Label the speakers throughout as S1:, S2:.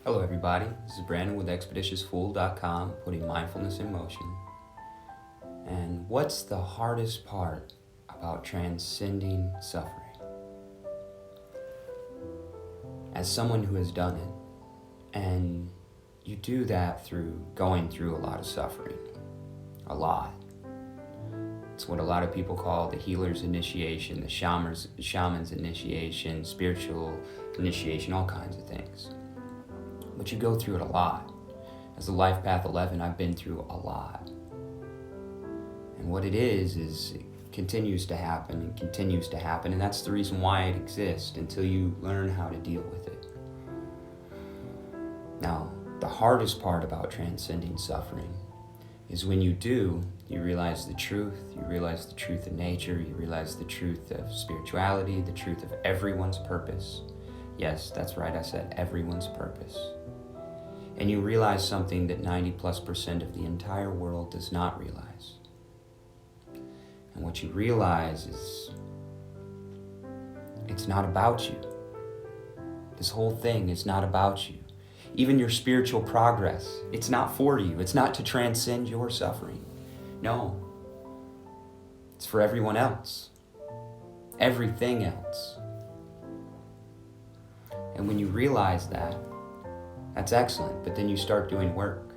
S1: Hello everybody, this is Brandon with expeditiousfool.com, putting mindfulness in motion. And what's the hardest part about transcending suffering? As someone who has done it, and you do that through going through a lot of suffering, a lot. It's what a lot of people call the healer's initiation, the shaman's initiation, spiritual initiation, all kinds of things. But you go through it a lot. As a Life Path 11, I've been through a lot. And what it is it continues to happen and continues to happen, and that's the reason why it exists, until you learn how to deal with it. Now, the hardest part about transcending suffering is when you do, you realize the truth of nature, you realize the truth of spirituality, the truth of everyone's purpose. Yes, that's right, I said everyone's purpose. And you realize something that 90+% of the entire world does not realize. And what you realize is it's not about you. This whole thing is not about you. Even your spiritual progress, it's not for you. It's not to transcend your suffering. No. It's for everyone else. Everything else. And when you realize that, that's excellent, but then you start doing work.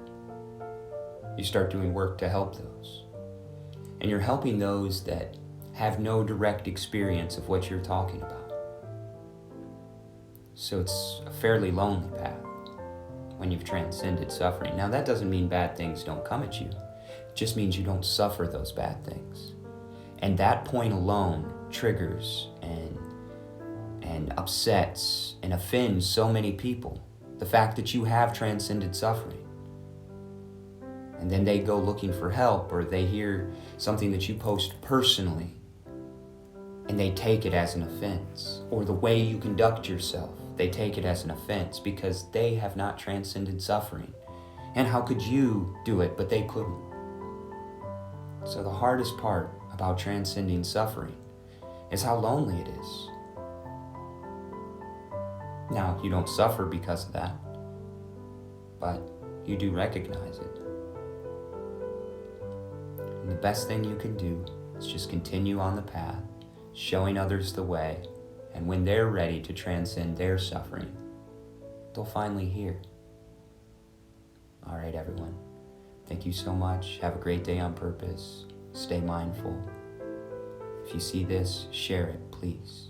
S1: You start doing work to help those. And you're helping those that have no direct experience of what you're talking about. So it's a fairly lonely path when you've transcended suffering. Now that doesn't mean bad things don't come at you. It just means you don't suffer those bad things. And that point alone triggers and upsets and offends so many people. The fact that you have transcended suffering. And then they go looking for help, or they hear something that you post personally and they take it as an offense. Or the way you conduct yourself, they take it as an offense because they have not transcended suffering. And how could you do it, but they couldn't? So the hardest part about transcending suffering is how lonely it is. Now, you don't suffer because of that, but you do recognize it. And the best thing you can do is just continue on the path, showing others the way, and when they're ready to transcend their suffering, they'll finally hear. All right, everyone. Thank you so much. Have a great day on purpose. Stay mindful. If you see this, share it, please.